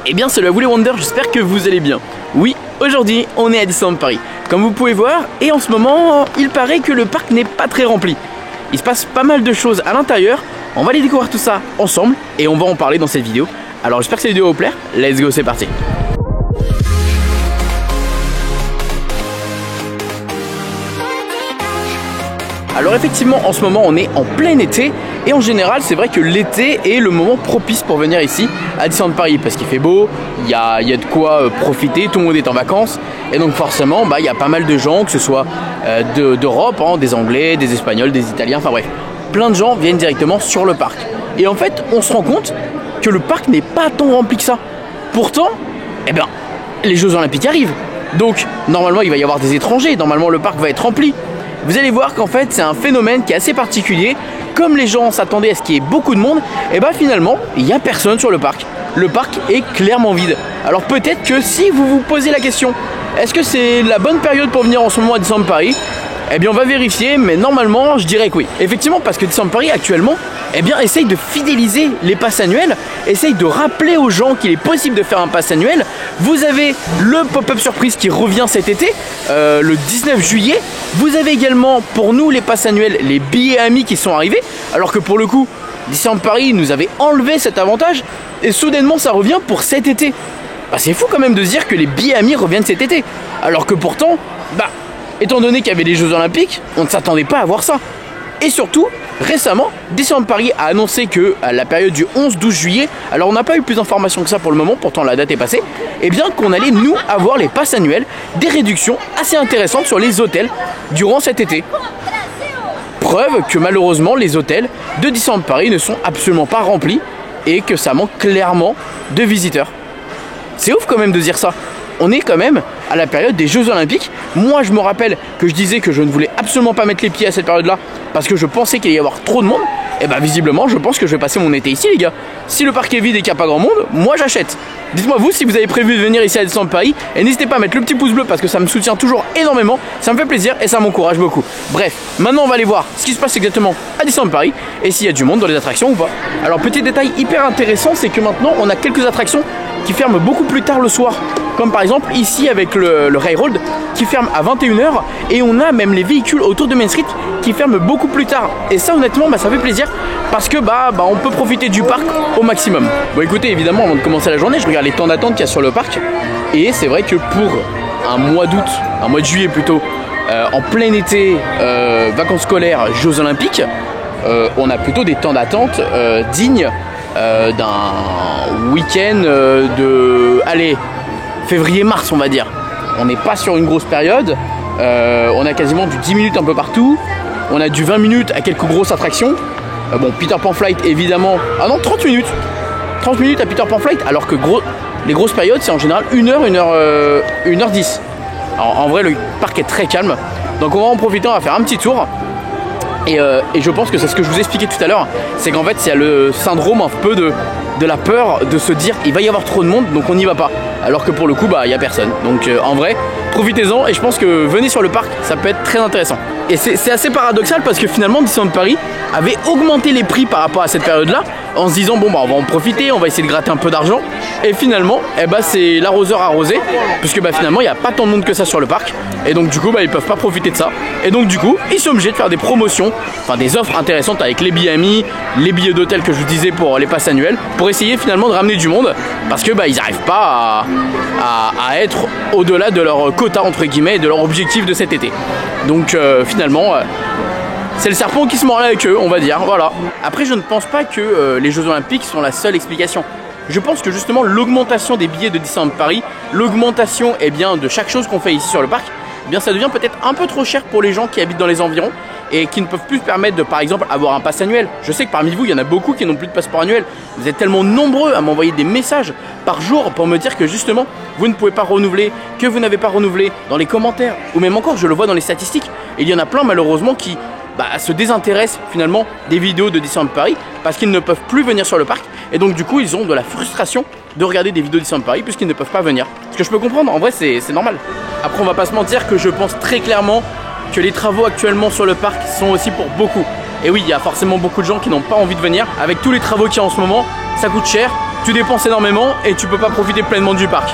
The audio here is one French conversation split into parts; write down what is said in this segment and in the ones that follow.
Eh bien salut à vous les Wonders, j'espère que vous allez bien. Oui, aujourd'hui on est à Disneyland Paris. Comme vous pouvez voir, et en ce moment, il paraît que le parc n'est pas très rempli. Il se passe pas mal de choses à l'intérieur. On va aller découvrir tout ça ensemble et on va en parler dans cette vidéo. Alors j'espère que cette vidéo va vous plaire. Let's go, c'est parti. Alors effectivement en ce moment on est en plein été et en général c'est vrai que l'été est le moment propice pour venir ici à Disneyland Paris parce qu'il fait beau, il y a de quoi profiter, tout le monde est en vacances et donc forcément il y a pas mal de gens, que ce soit d'Europe, des Anglais, des Espagnols, des Italiens, enfin bref, plein de gens viennent directement sur le parc. Et en fait on se rend compte que le parc n'est pas tant rempli que ça. Pourtant, les Jeux Olympiques arrivent, donc normalement il va y avoir des étrangers, normalement le parc va être rempli. Vous allez voir qu'en fait c'est un phénomène qui est assez particulier. Comme les gens s'attendaient à ce qu'il y ait beaucoup de monde, et finalement il n'y a personne sur le parc. Le parc est clairement vide. Alors peut-être que si vous vous posez la question, est-ce que c'est la bonne période pour venir en ce moment à Disneyland Paris? Eh bien on va vérifier, mais normalement je dirais que oui. Effectivement, parce que Disneyland Paris actuellement essaye de fidéliser les passes annuels, essaye de rappeler aux gens qu'il est possible de faire un pass annuel. Vous avez le pop-up surprise qui revient cet été, le 19 juillet. Vous avez également pour nous les passes annuels, les billets amis qui sont arrivés, alors que pour le coup Disneyland Paris nous avait enlevé cet avantage et soudainement ça revient pour cet été. C'est fou quand même de se dire que les billets amis reviennent cet été, alors que pourtant, étant donné qu'il y avait les Jeux Olympiques, on ne s'attendait pas à voir ça. Et surtout, récemment, Disneyland Paris a annoncé que à la période du 11-12 juillet, alors on n'a pas eu plus d'informations que ça pour le moment, pourtant la date est passée, qu'on allait nous avoir les passes annuels, des réductions assez intéressantes sur les hôtels durant cet été. Preuve que malheureusement les hôtels de Disneyland Paris ne sont absolument pas remplis et que ça manque clairement de visiteurs. C'est ouf quand même de dire ça. On est quand même à la période des Jeux Olympiques. Moi je me rappelle que je disais que je ne voulais absolument pas mettre les pieds à cette période là parce que je pensais qu'il allait y avoir trop de monde. Et visiblement je pense que je vais passer mon été ici les gars. Si le parc est vide et qu'il n'y a pas grand monde, moi j'achète. Dites-moi vous si vous avez prévu de venir ici à Disneyland Paris. Et n'hésitez pas à mettre le petit pouce bleu parce que ça me soutient toujours énormément. Ça me fait plaisir et ça m'encourage beaucoup. Bref, maintenant on va aller voir ce qui se passe exactement à Disneyland Paris et s'il y a du monde dans les attractions ou pas. Alors petit détail hyper intéressant, c'est que maintenant on a quelques attractions qui ferment beaucoup plus tard le soir. Comme par exemple ici avec le Railroad qui ferme à 21 h. Et on a même les véhicules autour de Main Street qui ferment beaucoup plus tard. Et ça honnêtement ça fait plaisir parce que on peut profiter du parc au maximum. Bon écoutez, évidemment avant de commencer la journée je regarde les temps d'attente qu'il y a sur le parc. Et c'est vrai que pour un mois d'août, un mois de juillet plutôt, en plein été, vacances scolaires, Jeux Olympiques, on a plutôt des temps d'attente dignes d'un week-end février-mars on va dire. On n'est pas sur une grosse période, on a quasiment du 10 minutes un peu partout, on a du 20 minutes à quelques grosses attractions. Peter Pan Flight évidemment, 30 minutes. 30 minutes à Peter Pan Flight, alors que les grosses périodes c'est en général 1h10. Alors en vrai le parc est très calme, donc on va en profiter, on va faire un petit tour. Et je pense que c'est ce que je vous expliquais tout à l'heure, c'est qu'en fait il y a le syndrome un peu de la peur de se dire il va y avoir trop de monde donc on n'y va pas, alors que pour le coup il n'y a personne. Donc en vrai profitez-en et je pense que venez sur le parc, ça peut être très intéressant. Et c'est assez paradoxal parce que finalement Disneyland Paris avait augmenté les prix par rapport à cette période là en se disant on va en profiter, on va essayer de gratter un peu d'argent. Et finalement c'est l'arroseur arrosé, puisque finalement il n'y a pas tant de monde que ça sur le parc. Et donc du coup ils peuvent pas profiter de ça. Et donc du coup ils sont obligés de faire des promotions, des offres intéressantes avec les billets amis, les billets d'hôtel que je vous disais pour les passes annuelles, pour essayer finalement de ramener du monde, parce que ils n'arrivent pas à être au-delà de leur quota entre guillemets et de leur objectif de cet été. Donc finalement c'est le serpent qui se mord la queue, on va dire, voilà. Après je ne pense pas que les Jeux Olympiques sont la seule explication. Je pense que justement l'augmentation des billets de Disneyland Paris, l'augmentation de chaque chose qu'on fait ici sur le parc, ça devient peut-être un peu trop cher pour les gens qui habitent dans les environs et qui ne peuvent plus se permettre de par exemple avoir un pass annuel. Je sais que parmi vous il y en a beaucoup qui n'ont plus de passeport annuel. Vous êtes tellement nombreux à m'envoyer des messages par jour pour me dire que justement vous ne pouvez pas renouveler, que vous n'avez pas renouvelé, dans les commentaires ou même encore je le vois dans les statistiques. Et il y en a plein malheureusement qui se désintéressent finalement des vidéos de Disneyland Paris parce qu'ils ne peuvent plus venir sur le parc et donc du coup ils ont de la frustration de regarder des vidéos de Disneyland Paris puisqu'ils ne peuvent pas venir. Ce que je peux comprendre, en vrai c'est normal. Après on va pas se mentir que je pense très clairement que les travaux actuellement sur le parc sont aussi pour beaucoup. Et oui, il y a forcément beaucoup de gens qui n'ont pas envie de venir. Avec tous les travaux qu'il y a en ce moment, ça coûte cher. tu dépenses énormément et tu peux pas profiter pleinement du parc.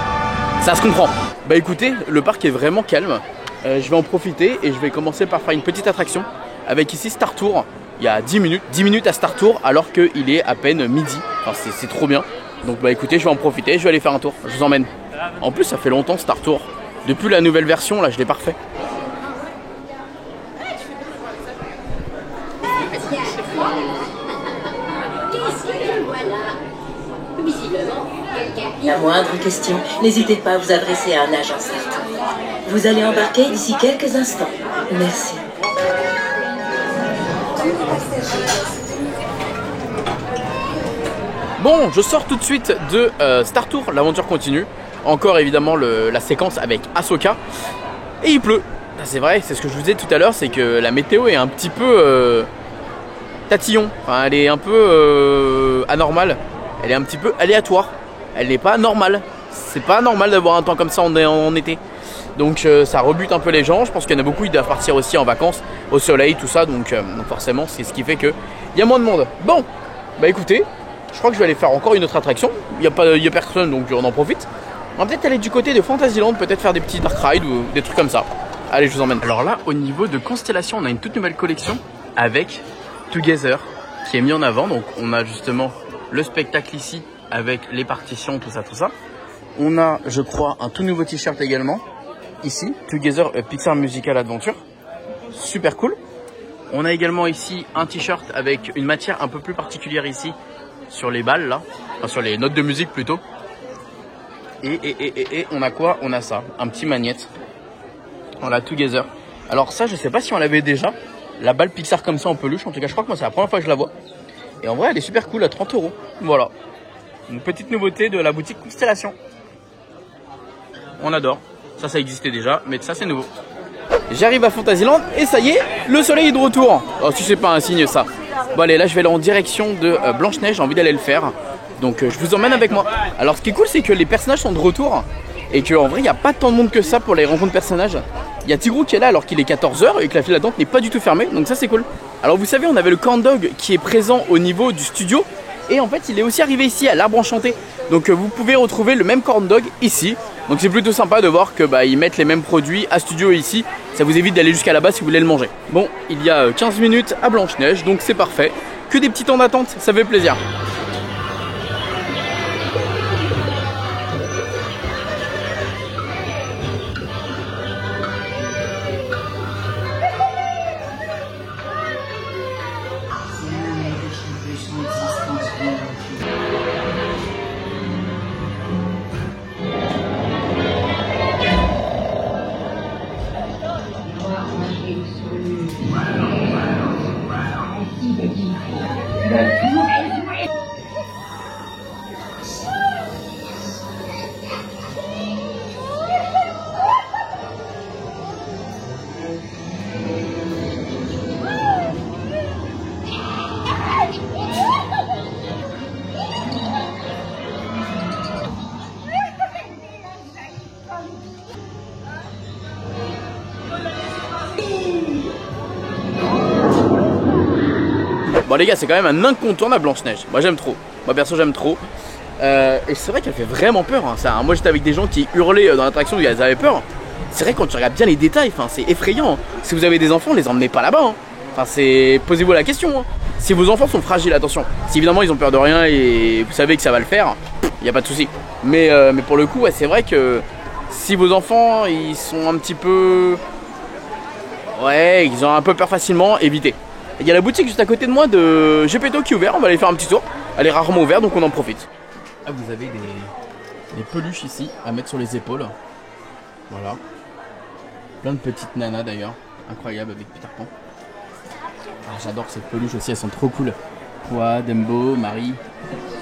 Ça se comprend. Bah écoutez, le parc est vraiment calme. Je vais en profiter et je vais commencer par faire une petite attraction avec ici Star Tour. Il y a 10 minutes à Star Tour alors qu'il est à peine midi. Enfin, c'est trop bien. Donc bah écoutez, je vais en profiter, je vais aller faire un tour. Je vous emmène. En plus, ça fait longtemps Star Tour. Depuis la nouvelle version, là, je l'ai parfait. La moindre question, n'hésitez pas à vous adresser à un agent Star Tour. Vous allez embarquer d'ici quelques instants. Merci. Bon, je sors tout de suite de Star Tour, l'aventure continue. Encore évidemment la séquence avec Ahsoka. Et il pleut. C'est vrai, c'est ce que je vous disais tout à l'heure, c'est que la météo est un petit peu tatillon. Enfin, elle est un peu anormale. Elle est un petit peu aléatoire. Elle n'est pas normale. C'est pas normal d'avoir un temps comme ça en été. Donc ça rebute un peu les gens. Je pense qu'il y en a beaucoup qui doivent partir aussi en vacances, au soleil, tout ça. Donc forcément, c'est ce qui fait qu'il y a moins de monde. Bon, bah écoutez, je crois que je vais aller faire encore une autre attraction. Il n'y a personne, donc on en profite. On va peut-être aller du côté de Fantasyland, peut-être faire des petits dark rides ou des trucs comme ça. Allez, je vous emmène. Alors là, au niveau de Constellation, on a une toute nouvelle collection avec Together qui est mis en avant. Donc on a justement le spectacle ici avec les partitions, tout ça, tout ça. On a, je crois, un tout nouveau t-shirt également. Ici, Together Pixar Musical Adventure. Super cool. On a également ici un t-shirt avec une matière un peu plus particulière ici sur les balles là. Enfin, sur les notes de musique plutôt. Et on a quoi? On a ça, un petit magnète. On l'a Together. Alors ça, je sais pas si on l'avait déjà. La balle Pixar comme ça en peluche. En tout cas, je crois que moi c'est la première fois que je la vois. Et en vrai, elle est super cool à 30 €. Voilà. Une petite nouveauté de la boutique Constellation. On adore. Ça existait déjà, mais ça c'est nouveau. J'arrive à Fantasyland et ça y est, le soleil est de retour. Oh, si c'est pas un signe ça. Bon allez, là je vais aller en direction de Blanche-Neige, j'ai envie d'aller le faire. Donc je vous emmène avec moi. Alors ce qui est cool, c'est que les personnages sont de retour. Et qu'en vrai, il n'y a pas tant de monde que ça pour les rencontres personnages. Il y a Tigrou qui est là alors qu'il est 14 h et que la file d'attente n'est pas du tout fermée. Donc ça c'est cool. Alors vous savez, on avait le corn dog qui est présent au niveau du studio. Et en fait, il est aussi arrivé ici à l'Arbre Enchanté. Donc vous pouvez retrouver le même corn dog ici. Donc c'est plutôt sympa de voir que ils mettent les mêmes produits à studio ici. Ça vous évite d'aller jusqu'à là-bas si vous voulez le manger. Bon, il y a 15 minutes à Blanche-Neige, donc c'est parfait. Que des petits temps d'attente, ça fait plaisir. Bon les gars, c'est quand même un incontournable Blanche-Neige. Moi j'aime trop. Moi perso j'aime trop. Et c'est vrai qu'elle fait vraiment peur. Hein. Ça, moi j'étais avec des gens qui hurlaient dans l'attraction, ils avaient peur. C'est vrai quand tu regardes bien les détails, c'est effrayant. Hein. Si vous avez des enfants, les emmenez pas là-bas. Hein. Posez-vous la question. Hein. Si vos enfants sont fragiles, attention. Si évidemment ils ont peur de rien et vous savez que ça va le faire, il n'y a pas de souci. Mais pour le coup, ouais, c'est vrai que si vos enfants ils sont un petit peu... Ouais, ils ont un peu peur facilement, évitez. Il y a la boutique juste à côté de moi de Gepetto qui est ouvert, on va aller faire un petit tour. Elle est rarement ouverte donc on en profite. Ah, vous avez des peluches ici à mettre sur les épaules. Voilà. Plein de petites nanas d'ailleurs. Incroyable avec Peter Pan. Ah, j'adore ces peluches aussi, elles sont trop cool. Pois, Dumbo, Marie.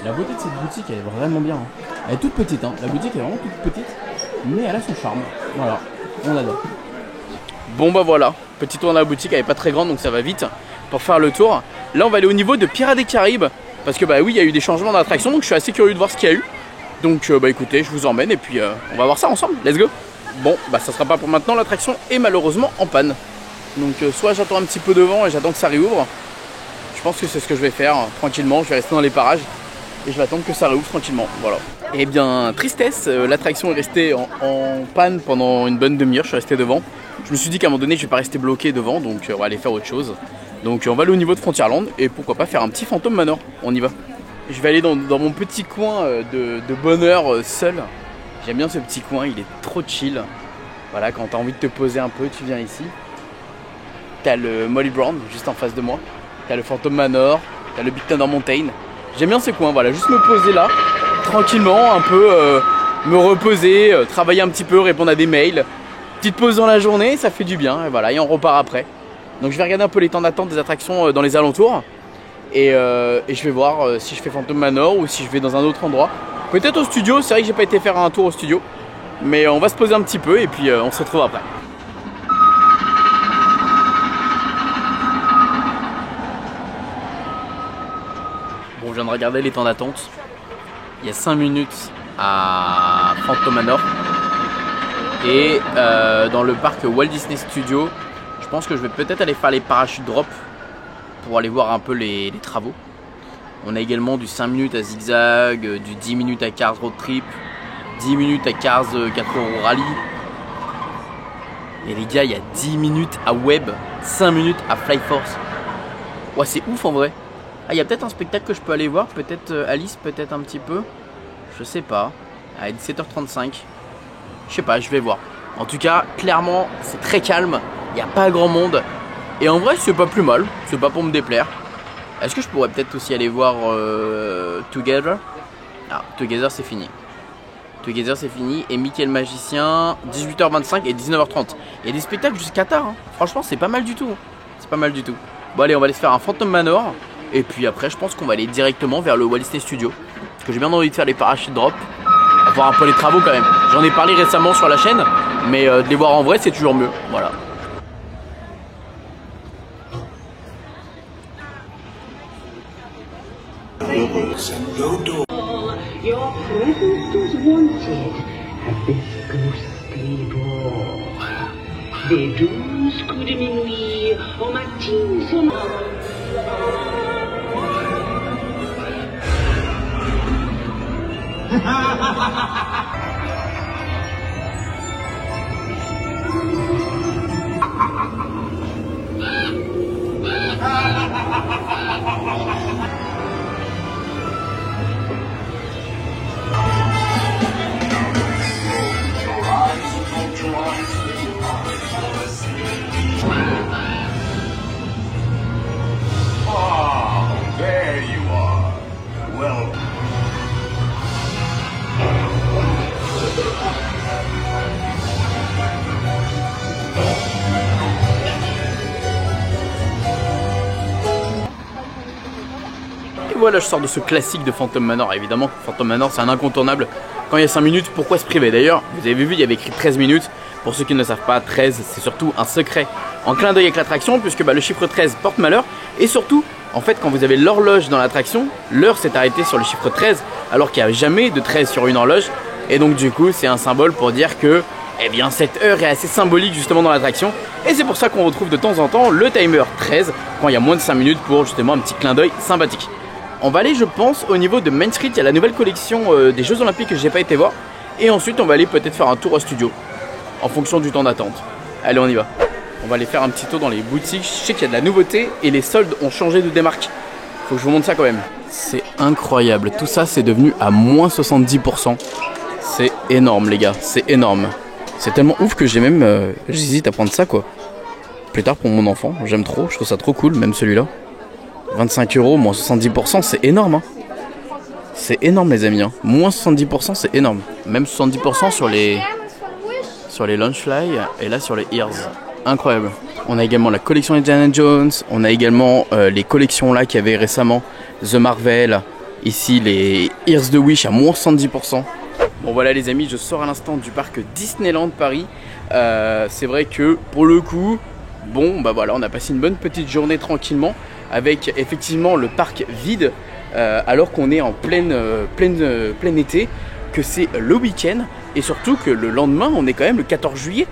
La beauté de cette boutique elle est vraiment bien. Hein. Elle est toute petite, hein. La boutique est vraiment toute petite. Mais elle a son charme. Voilà, on adore. Bon bah voilà, petit tour dans la boutique, elle est pas très grande donc ça va vite pour faire le tour. Là on va aller au niveau de Pirates des Caraïbes parce que oui il y a eu des changements d'attraction donc je suis assez curieux de voir ce qu'il y a eu. Donc écoutez, je vous emmène et puis on va voir ça ensemble, let's go. Bon ça sera pas pour maintenant, l'attraction est malheureusement en panne. Donc soit j'attends un petit peu devant et j'attends que ça réouvre. Je pense que c'est ce que je vais faire tranquillement, je vais rester dans les parages. et je vais attendre que ça réouvre tranquillement. Voilà. Et bien, tristesse, l'attraction est restée en panne pendant une bonne demi-heure, je suis resté devant. Je me suis dit qu'à un moment donné, je vais pas rester bloqué devant, donc on va aller faire autre chose. Donc on va aller au niveau de Frontierland et pourquoi pas faire un petit Phantom Manor. On y va. Je vais aller dans mon petit coin de bonheur seul. J'aime bien ce petit coin, il est trop chill. Voilà, quand tu as envie de te poser un peu, tu viens ici. T'as le Molly Brown juste en face de moi. T'as le Phantom Manor, t'as le Big Thunder Mountain. J'aime bien ce coin, voilà, juste me poser là, tranquillement, un peu me reposer, travailler un petit peu, répondre à des mails. Petite pause dans la journée, ça fait du bien, et voilà, et on repart après. Donc je vais regarder un peu les temps d'attente des attractions dans les alentours. Et je vais voir si je fais Phantom Manor ou si je vais dans un autre endroit. Peut-être au studio, c'est vrai que j'ai pas été faire un tour au studio. Mais on va se poser un petit peu et puis on se retrouve après. Bon, je viens de regarder les temps d'attente. Il y a 5 minutes à Phantom Manor. Et dans le parc Walt Disney Studios, je pense que je vais peut-être aller faire les parachutes drop pour aller voir un peu les travaux. On a également du 5 minutes à Zigzag, du 10 minutes à Cars Road Trip, 10 minutes à Cars 4 Euro Rally. Et les gars, il y a 10 minutes à Web, 5 minutes à Fly Force. Ouais, c'est ouf en vrai. Ah, il y a peut-être un spectacle que je peux aller voir, peut-être Alice, peut-être un petit peu. Je sais pas. À 17h35. Je sais pas, je vais voir. En tout cas, clairement, c'est très calme. Il n'y a pas grand monde. Et en vrai, c'est pas plus mal. C'est pas pour me déplaire. Est-ce que je pourrais peut-être aussi aller voir Together? Ah, Together, c'est fini. Together, c'est fini. Et Mickey le Magicien, 18h25 et 19h30. Il y a des spectacles jusqu'à tard. Hein. Franchement, c'est pas mal du tout. C'est pas mal du tout. Bon, allez, on va aller se faire un Phantom Manor. Et puis après, je pense qu'on va aller directement vers le Walt Disney Studio. Parce que j'ai bien envie de faire les parachutes drop. Voir un peu les travaux quand même. J'en ai parlé récemment sur la chaîne. Mais de les voir en vrai, c'est toujours mieux. Voilà. Your presence is wanted at this ghostly ball. Des 12 coups de minuit au matin sonore. Et voilà, je sors de ce classique de Phantom Manor. Évidemment, Phantom Manor, c'est un incontournable. Quand il y a 5 minutes, pourquoi se priver? D'ailleurs, vous avez vu, il y avait écrit 13 minutes. Pour ceux qui ne le savent pas, 13, c'est surtout un secret en clin d'œil avec l'attraction, puisque le chiffre 13 porte malheur. Et surtout, en fait, quand vous avez l'horloge dans l'attraction, l'heure s'est arrêtée sur le chiffre 13, alors qu'il n'y a jamais de 13 sur une horloge. Et donc, du coup, c'est un symbole pour dire que, eh bien, cette heure est assez symbolique justement dans l'attraction. Et c'est pour ça qu'on retrouve de temps en temps le timer 13, quand il y a moins de 5 minutes, pour justement un petit clin d'œil sympathique. On va aller, je pense, au niveau de Main Street. Il y a la nouvelle collection des Jeux Olympiques que j'ai pas été voir. Et ensuite, on va aller peut-être faire un tour au studio, en fonction du temps d'attente. Allez, on y va. On va aller faire un petit tour dans les boutiques. Je sais qu'il y a de la nouveauté et les soldes ont changé de démarque. Faut que je vous montre ça quand même. C'est incroyable. Tout ça, c'est devenu à moins 70%. C'est énorme, les gars. C'est énorme. C'est tellement ouf que j'ai même... j'hésite à prendre ça, quoi. Plus tard pour mon enfant. J'aime trop. Je trouve ça trop cool, même celui-là. 25 €, moins 70%, c'est énorme. Hein. C'est énorme, les amis. Hein. Moins 70%, c'est énorme. Même 70% sur les Launchfly et là sur les Ears. Incroyable. On a également la collection Indiana Jones. On a également les collections là qu'il y avait récemment. The Marvel. Ici, les Ears de Wish à moins 70%. Bon, voilà, les amis, je sors à l'instant du parc Disneyland Paris. C'est vrai que pour le coup, bon, bah voilà, on a passé une bonne petite journée tranquillement. Avec effectivement le parc vide alors qu'on est en plein été, que c'est le week-end et surtout que le lendemain on est quand même le 14 juillet,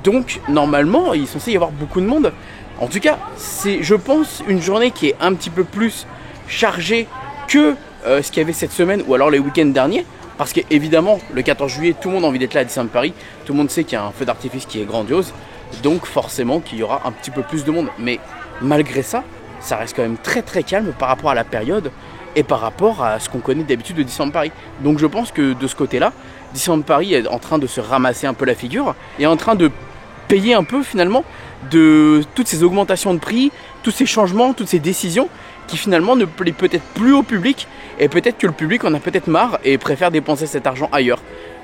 donc normalement il est censé y avoir beaucoup de monde. En tout cas, c'est, je pense, une journée qui est un petit peu plus chargée que ce qu'il y avait cette semaine ou alors les week-ends derniers. Parce qu'évidemment, le 14 juillet, tout le monde a envie d'être là à Disneyland Paris. Tout le monde sait qu'il y a un feu d'artifice qui est grandiose. Donc forcément qu'il y aura un petit peu plus de monde. Mais malgré ça, ça reste quand même très très calme par rapport à la période et par rapport à ce qu'on connaît d'habitude de Disneyland Paris. Donc je pense que de ce côté-là, Disneyland Paris est en train de se ramasser un peu la figure et en train de payer un peu finalement de toutes ces augmentations de prix, tous ces changements, toutes ces décisions qui finalement ne plaît peut-être plus au public et peut-être que le public en a peut-être marre et préfère dépenser cet argent ailleurs.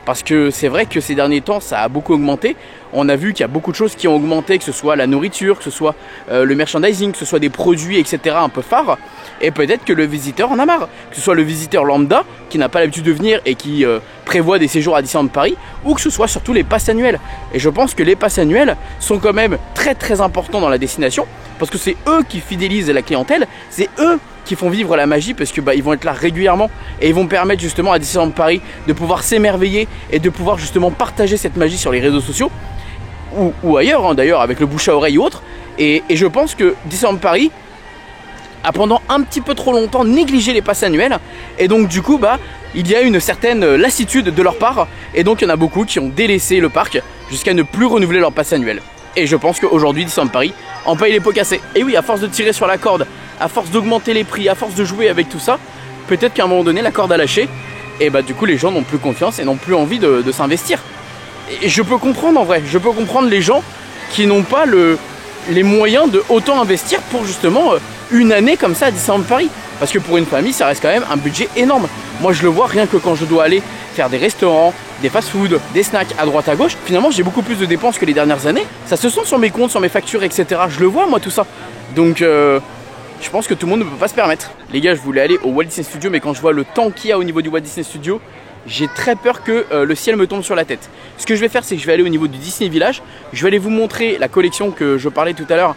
Parce que c'est vrai que ces derniers temps, ça a beaucoup augmenté. On a vu qu'il y a beaucoup de choses qui ont augmenté, que ce soit la nourriture, que ce soit le merchandising, que ce soit des produits, etc. un peu phares. Et peut-être que le visiteur en a marre. Que ce soit le visiteur lambda, qui n'a pas l'habitude de venir et qui prévoit des séjours à Disneyland Paris, ou que ce soit surtout les passes annuelles. Et je pense que les passes annuelles sont quand même très très importants dans la destination, parce que c'est eux qui fidélisent la clientèle, c'est eux qui font vivre la magie parce que ils vont être là régulièrement et ils vont permettre justement à Disneyland Paris de pouvoir s'émerveiller et de pouvoir justement partager cette magie sur les réseaux sociaux ou ailleurs d'ailleurs avec le bouche à oreille ou autre et je pense que Disneyland Paris a pendant un petit peu trop longtemps négligé les passes annuelles et donc du coup il y a une certaine lassitude de leur part et donc il y en a beaucoup qui ont délaissé le parc jusqu'à ne plus renouveler leur passe annuelle. Et je pense qu'aujourd'hui Disneyland Paris en paye les pots cassés. Et oui, à force de tirer sur la corde, à force d'augmenter les prix, à force de jouer avec tout ça, peut-être qu'à un moment donné la corde a lâché et du coup les gens n'ont plus confiance et n'ont plus envie de s'investir. Et je peux comprendre en vrai, je peux comprendre les gens qui n'ont pas les moyens de autant investir pour justement une année comme ça à Disneyland Paris. Parce que pour une famille ça reste quand même un budget énorme. Moi je le vois rien que quand je dois aller faire des restaurants, des fast-food, des snacks à droite à gauche. Finalement j'ai beaucoup plus de dépenses que les dernières années. Ça se sent sur mes comptes, sur mes factures, etc. Je le vois moi tout ça. Donc je pense que tout le monde ne peut pas se permettre. Les gars, je voulais aller au Walt Disney Studio, mais quand je vois le temps qu'il y a au niveau du Walt Disney Studio, j'ai très peur que le ciel me tombe sur la tête. Ce que je vais faire, c'est que je vais aller au niveau du Disney Village. Je vais aller vous montrer la collection que je parlais tout à l'heure,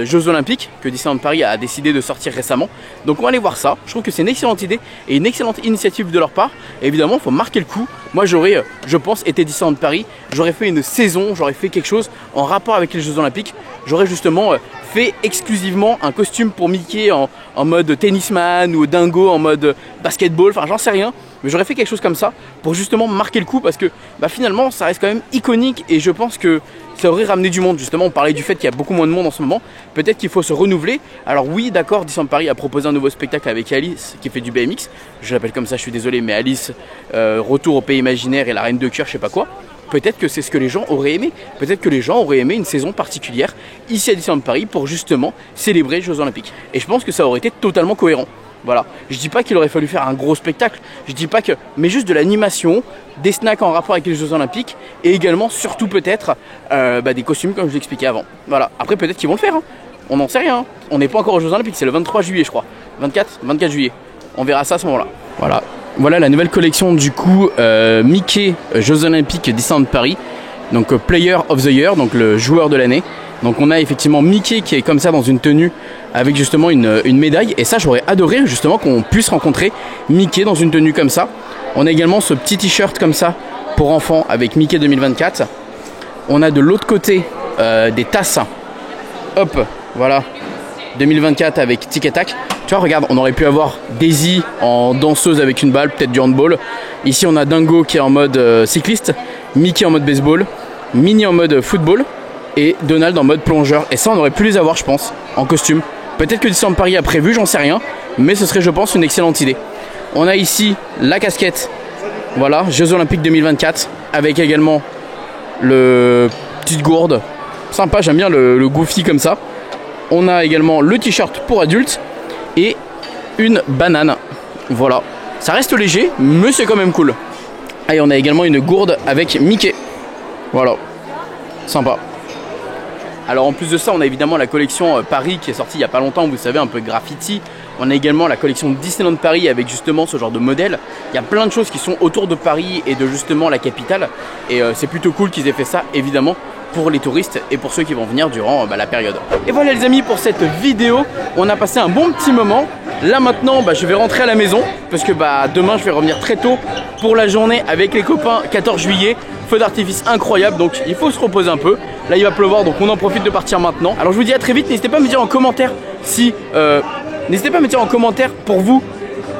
Jeux Olympiques, que Disneyland Paris a décidé de sortir récemment. Donc on va aller voir ça. Je trouve que c'est une excellente idée et une excellente initiative de leur part. Et évidemment, il faut marquer le coup. Moi, j'aurais, je pense, été Disneyland Paris. J'aurais fait une saison, j'aurais fait quelque chose en rapport avec les Jeux Olympiques. J'aurais justement fait exclusivement un costume pour Mickey en mode tennisman ou dingo en mode basketball. Enfin, j'en sais rien. Mais j'aurais fait quelque chose comme ça pour justement marquer le coup parce que finalement ça reste quand même iconique et je pense que ça aurait ramené du monde. Justement on parlait du fait qu'il y a beaucoup moins de monde en ce moment. Peut-être qu'il faut se renouveler. Alors oui d'accord, Disneyland Paris a proposé un nouveau spectacle avec Alice qui fait du BMX. Je l'appelle comme ça, je suis désolé, mais Alice, Retour au pays imaginaire et la Reine de cœur, je sais pas quoi. Peut-être que c'est ce que les gens auraient aimé. Peut-être que les gens auraient aimé une saison particulière ici à Disneyland Paris pour justement célébrer les Jeux Olympiques. Et je pense que ça aurait été totalement cohérent. Voilà, je dis pas qu'il aurait fallu faire un gros spectacle, je dis pas que, mais juste de l'animation, des snacks en rapport avec les Jeux Olympiques et également surtout peut-être des costumes comme je l'expliquais avant. Voilà, après peut-être qu'ils vont le faire, hein. On n'en sait rien, hein. On n'est pas encore aux Jeux Olympiques, c'est le 23 juillet je crois, 24 juillet, on verra ça à ce moment-là. Voilà la nouvelle collection du coup Mickey Jeux Olympiques Disneyland Paris, donc Player of the Year, donc le joueur de l'année. Donc on a effectivement Mickey qui est comme ça dans une tenue avec justement une médaille. Et ça j'aurais adoré justement qu'on puisse rencontrer Mickey dans une tenue comme ça. On a également ce petit t-shirt comme ça pour enfants avec Mickey 2024. On a de l'autre côté des tasses. Hop, voilà. 2024 avec Tic et Tac. Tu vois, regarde, on aurait pu avoir Daisy en danseuse avec une balle, peut-être du handball. Ici on a Dingo qui est en mode cycliste, Mickey en mode baseball, Minnie en mode football et Donald en mode plongeur. Et ça on aurait pu les avoir je pense en costume. Peut-être que Disneyland Paris a prévu, j'en sais rien, mais ce serait je pense une excellente idée. On a ici la casquette, voilà, Jeux Olympiques 2024 avec également le petite gourde. Sympa, j'aime bien le goofy comme ça. On a également le t-shirt pour adultes et une banane. Voilà, ça reste léger mais c'est quand même cool. Et on a également une gourde avec Mickey. Voilà, sympa. Alors en plus de ça on a évidemment la collection Paris qui est sortie il n'y a pas longtemps, vous savez, un peu graffiti. On a également la collection Disneyland Paris avec justement ce genre de modèle. Il y a plein de choses qui sont autour de Paris et de justement la capitale. Et c'est plutôt cool qu'ils aient fait ça évidemment pour les touristes et pour ceux qui vont venir durant la période. Et voilà les amis pour cette vidéo, on a passé un bon petit moment. Là maintenant je vais rentrer à la maison parce que demain je vais revenir très tôt pour la journée avec les copains 14 juillet. Feu d'artifice incroyable, donc il faut se reposer un peu. Là il va pleuvoir donc on en profite de partir maintenant. Alors je vous dis à très vite, n'hésitez pas à me dire en commentaire si n'hésitez pas à me dire en commentaire pour vous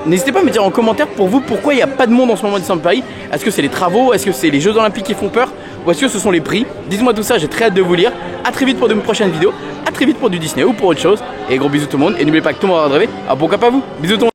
N'hésitez pas à me dire en commentaire pour vous pourquoi il n'y a pas de monde en ce moment à Disneyland Paris. Est-ce que c'est les travaux? Est-ce que c'est les Jeux Olympiques qui font peur? Ou est-ce que ce sont les prix? Dites-moi tout ça, j'ai très hâte de vous lire. A très vite pour de prochaines vidéos. A très vite pour du Disney ou pour autre chose. Et gros bisous tout le monde. Et n'oubliez pas que tout le monde va rêver. Ah, pourquoi pas vous? Bisous tout le monde.